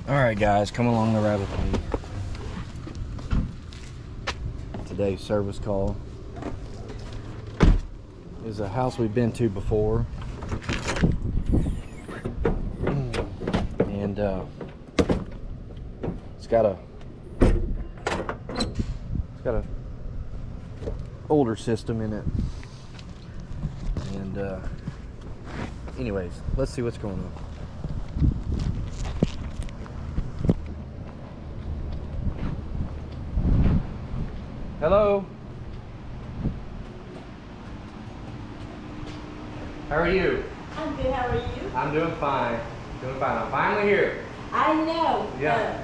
Alright guys, come along the ride with me. Today's service call is a house we've been to before. And it's got a older system in it. And anyways, let's see what's going on. Hello. How are you? I'm good. How are you? I'm doing fine. Doing fine. I'm finally here. I know. Yeah.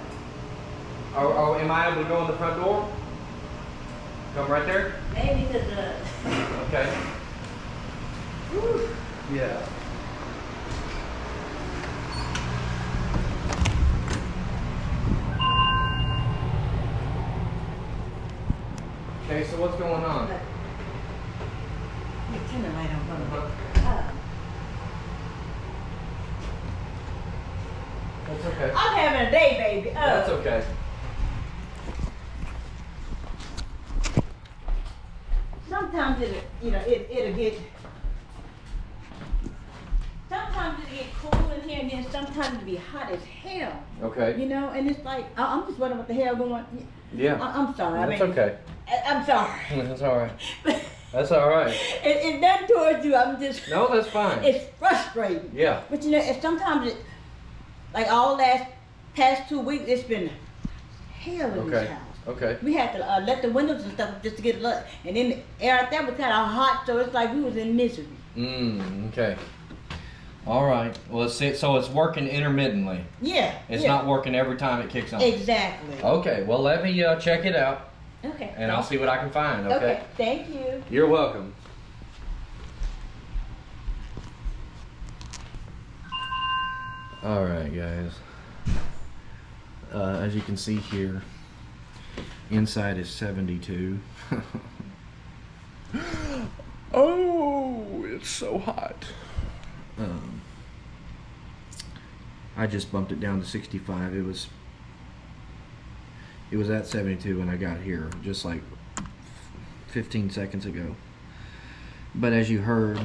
Am I able to go in the front door? Come right there? Maybe the. Okay. Whew. Yeah. Okay, so what's going on? Let me turn the light on for me. That's okay. I'm having a day, baby. That's okay. Sometimes it'll get. Sometimes it'll get cool in here, and then sometimes it'll be hot as hell. Okay. You know, and it's like I'm just wondering what the hell going. Yeah. I'm sorry. That's okay. I'm sorry. That's all right. That's all right. It's nothing towards you. I'm just. No, that's fine. It's frustrating. Yeah. But you know, sometimes it, like past 2 weeks, it's been hell in this house. Okay. We had to let the windows and stuff just to get it up, and then the air out there was kind of hot, so it's like we was in misery. Okay. All right. Well, so it's working intermittently. Yeah. It's not working every time it kicks on. Exactly. Okay. Well, let me check it out. Okay. And I'll see what I can find. Okay. Okay. Thank you. You're welcome. All right, guys. As you can see here, inside is 72. Oh, it's so hot. I just bumped it down to 65. It was at 72 when I got here, just like 15 seconds ago. But as you heard,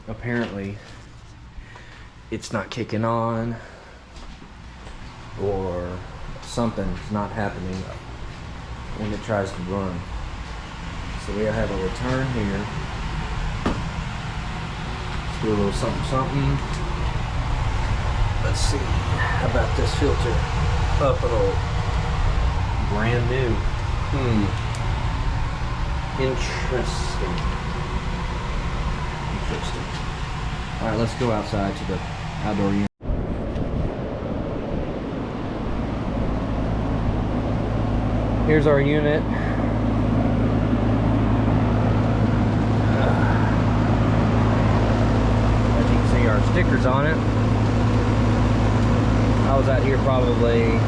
apparently it's not kicking on, or something's not happening when it tries to run. So we have a return here. Let's do a little something. Let's see about this filter. Up and old. Brand new. Interesting. All right, let's go outside to the outdoor unit. Here's our unit. As you can see, our stickers on it. I was out here probably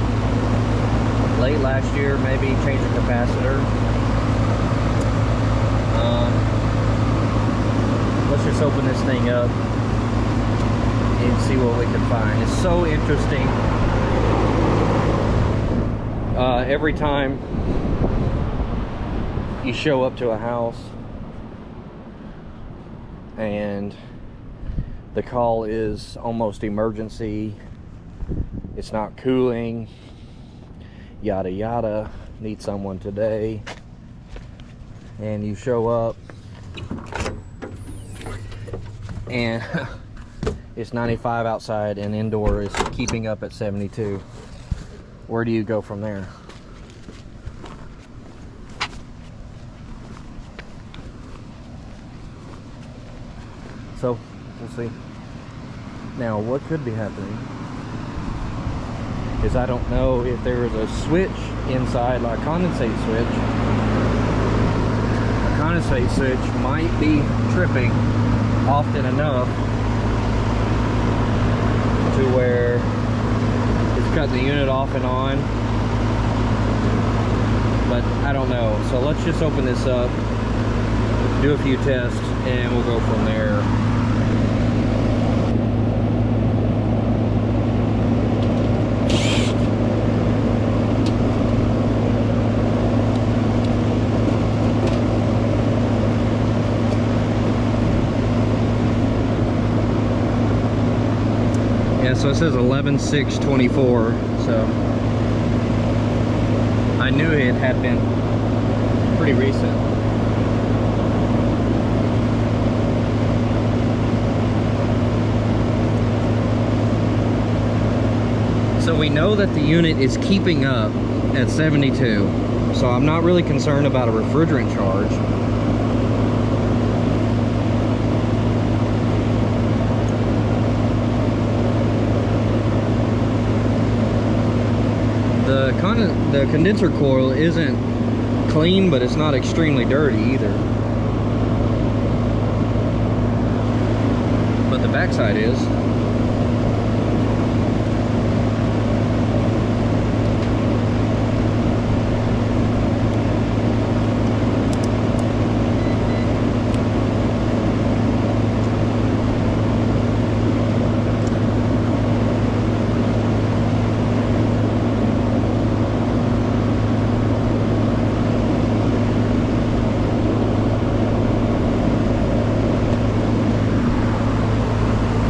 late last year, maybe changing capacitor. Let's just open this thing up and see what we can find. It's so interesting. Every time you show up to a house and the call is almost emergency, it's not cooling, yada yada, need someone today, and you show up and it's 95 outside and indoor is keeping up at 72. Where do you go from there? So we'll see. Now what could be happening is I don't know if there is a switch inside, like a condensate switch. A condensate switch might be tripping often enough to where it's cutting the unit off and on, but I don't know. So let's just open this up, do a few tests, and we'll go from there. Yeah, so it says 11/6/24. So I knew it had been pretty recent. So we know that the unit is keeping up at 72. So I'm not really concerned about a refrigerant charge. The condenser coil isn't clean, but it's not extremely dirty either. But the backside is.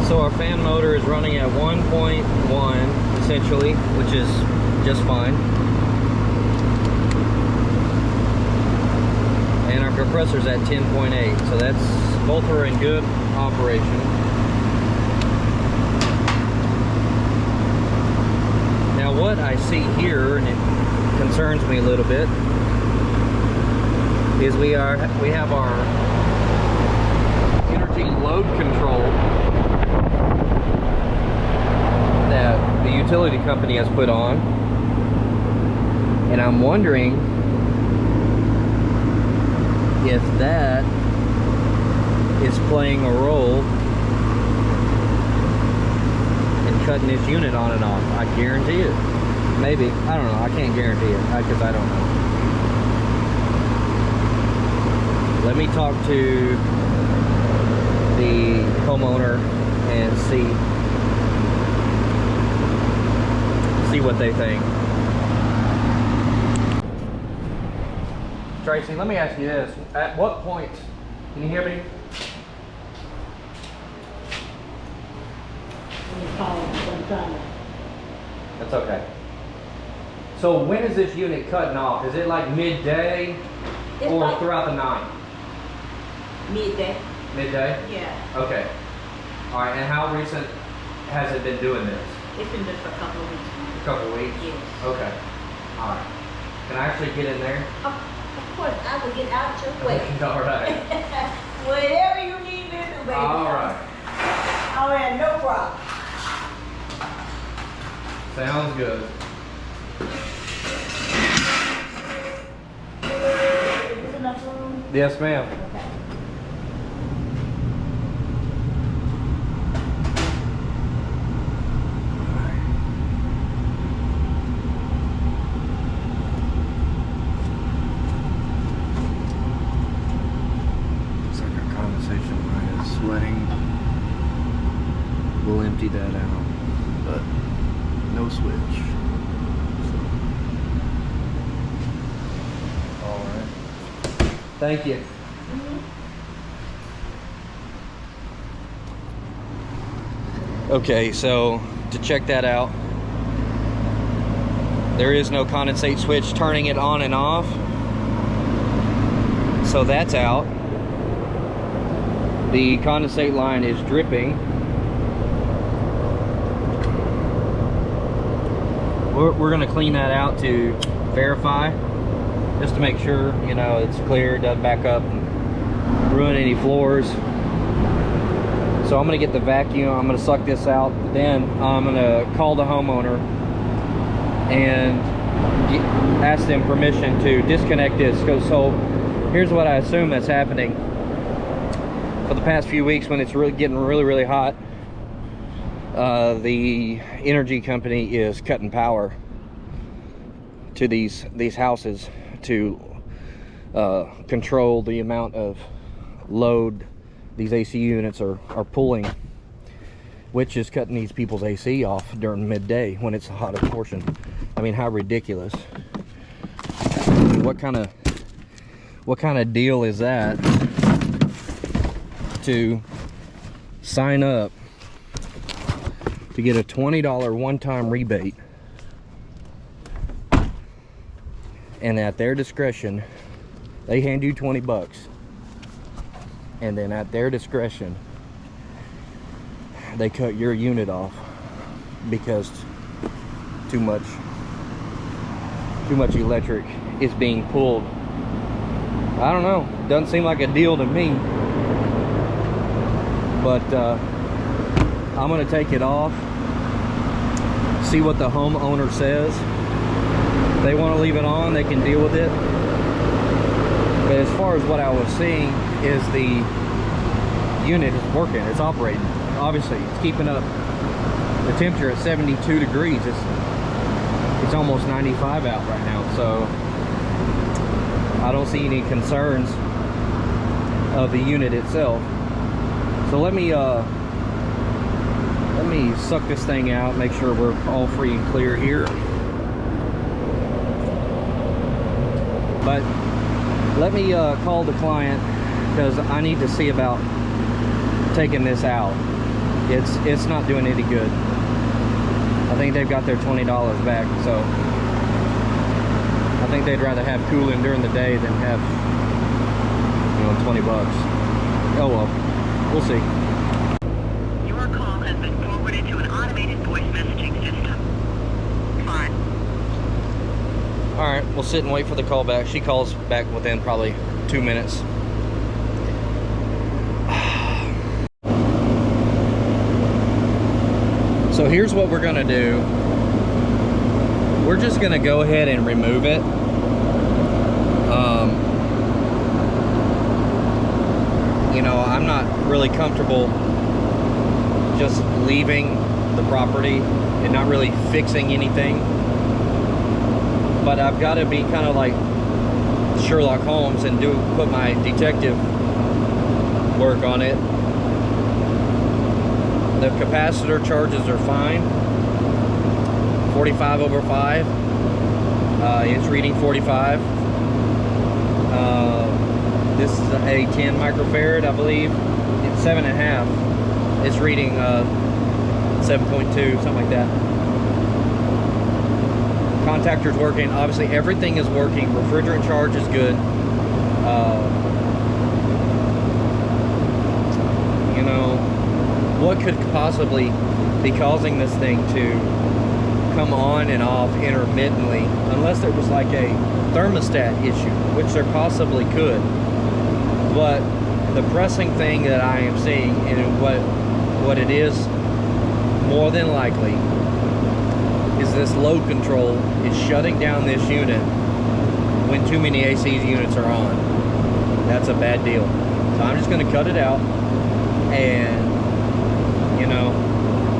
So our fan motor is running at 1.1 essentially, which is just fine. And our compressor's at 10.8, so that's, both are in good operation. Now what I see here, and it concerns me a little bit, is we have our energy load control that the utility company has put on, and I'm wondering if that is playing a role in cutting this unit on and off. I guarantee it. Maybe. I don't know. I can't guarantee it because I don't know. Let me talk to the homeowner and see what they think. Tracy, let me ask you this. At what point, can you hear me? That's okay. So when is this unit cutting off? Is it like midday or like throughout the night? Midday. Midday? Yeah. Okay. All right, and how recent has it been doing this? It's been good for a couple of weeks. A couple of weeks? Yes. Okay. All right. Can I actually get in there? Of course, I will get out your way. All right. Whatever you need me to do, baby. All right. All right, no problem. Sounds good. Is this enough room? Yes, ma'am. Okay. Looks like our condensation line is sweating. We'll empty that out, but no switch. So. All right. Thank you. Okay, so to check that out, there is no condensate switch turning it on and off. So that's out. The condensate line is dripping. We're gonna clean that out to verify, just to make sure, you know, it's clear, doesn't back up and ruin any floors. So I'm gonna get the vacuum, I'm gonna suck this out, then I'm gonna call the homeowner and ask them permission to disconnect this. So here's what I assume that's happening. For the past few weeks, when it's really getting really hot, the energy company is cutting power to these houses to control the amount of load these AC units are pulling, which is cutting these people's AC off during midday when it's the hottest portion. I mean, how ridiculous. What kind of deal is that to sign up to get a $20 one-time rebate. And at their discretion, they hand you 20 bucks. And then at their discretion, they cut your unit off because too much electric is being pulled. I don't know, doesn't seem like a deal to me. But I'm gonna take it off, see what the homeowner says. If they want to leave it on, they can deal with it. But as far as what I was seeing is the unit is working, it's operating. Obviously, it's keeping up the temperature at 72 degrees. It's almost 95 out right now, so I don't see any concerns of the unit itself. So let me suck this thing out, make sure we're all free and clear here. But let me call the client, because I need to see about taking this out. It's not doing any good. I think they've got their $20 back, so I think they'd rather have cooling during the day than have, you know, 20 bucks. Oh well, we'll see. Your call has been forwarded to an automated voice messaging system. Fine. All right, we'll sit and wait for the call back. She calls back within probably 2 minutes. So here's what we're gonna do. We're just gonna go ahead and remove it. You know, I'm not really comfortable just leaving the property and not really fixing anything. But I've got to be kind of like Sherlock Holmes and put my detective work on it. The capacitor charges are fine. 45/5. It's reading 45. This is a 10 microfarad, I believe. It's 7.5. It's reading 7.2, something like that. Contactor's working. Obviously, everything is working. Refrigerant charge is good. You know, what could possibly be causing this thing to come on and off intermittently, unless there was like a thermostat issue, which there possibly could. But the pressing thing that I am seeing, and what it is more than likely, is this load control is shutting down this unit when too many AC units are on. That's a bad deal. So I'm just going to cut it out, and you know,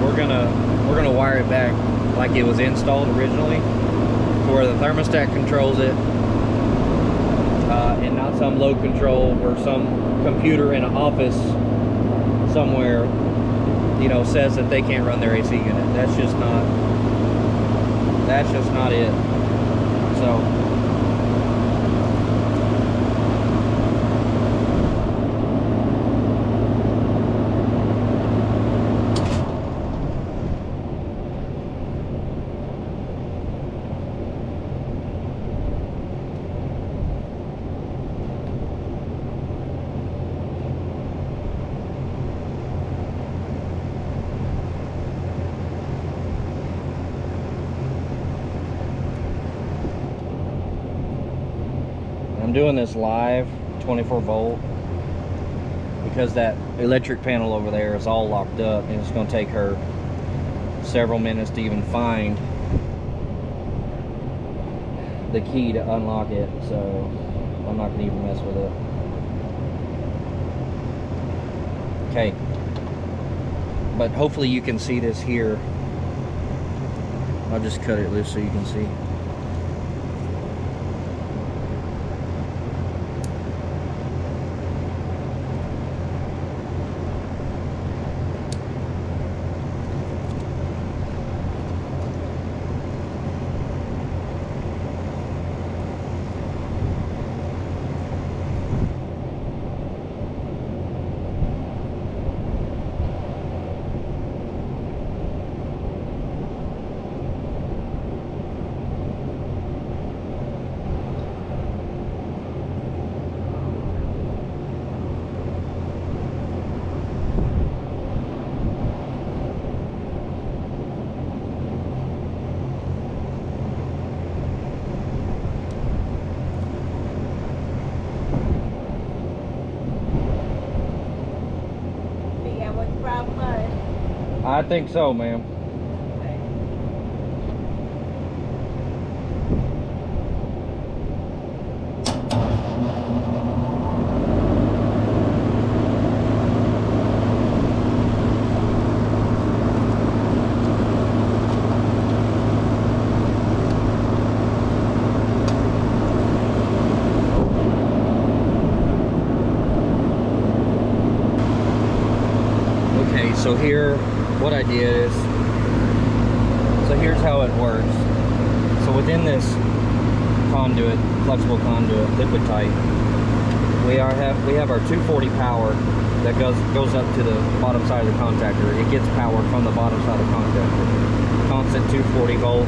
we're gonna wire it back like it was installed originally, to where the thermostat controls it, and not some load control where some computer in an office somewhere, you know, says that they can't run their AC unit. That's just not it. So I'm doing this live 24 volt because that electric panel over there is all locked up, and it's going to take her several minutes to even find the key to unlock it, so I'm not going to even mess with it. Okay, but hopefully you can see this here. I'll just cut it loose so you can see. I think so, ma'am. So here, what I did is, so here's how it works. So within this conduit, flexible conduit, liquid tight, we have our 240 power that goes up to the bottom side of the contactor. It gets power from the bottom side of the contactor. Constant 240 volt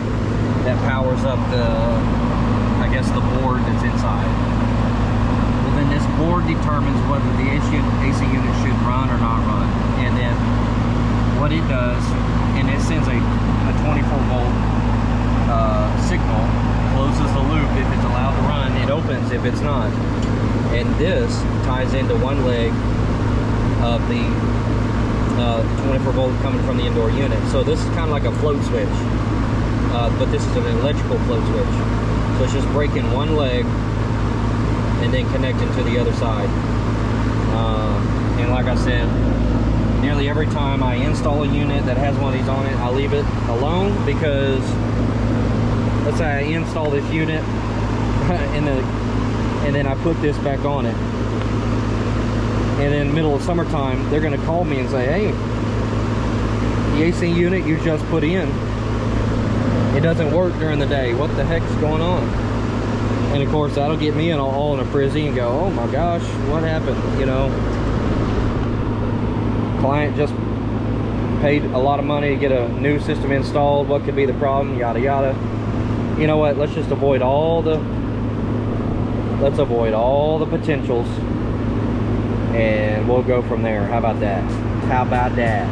that powers up the, I guess, the board that's inside. Well, then this board determines whether the AC unit should run or not run. And then what it does, and it sends a 24 volt signal, closes the loop if it's allowed to run, it opens if it's not. And this ties into one leg of the 24 volt coming from the indoor unit. So this is kind of like a float switch, but this is an electrical float switch. So it's just breaking one leg and then connecting to the other side. And like I said, nearly every time I install a unit that has one of these on it, I leave it alone, because let's say I install this unit and then I put this back on it, and in the middle of summertime they're going to call me and say, hey, the AC unit you just put in, it doesn't work during the day. What the heck's going on? And of course that'll get me all in a frizzy and go, oh my gosh, what happened? You know, client just paid a lot of money to get a new system installed. What could be the problem? Yada yada. You know what? Let's just avoid all the potentials, and we'll go from there. How about that? How about that?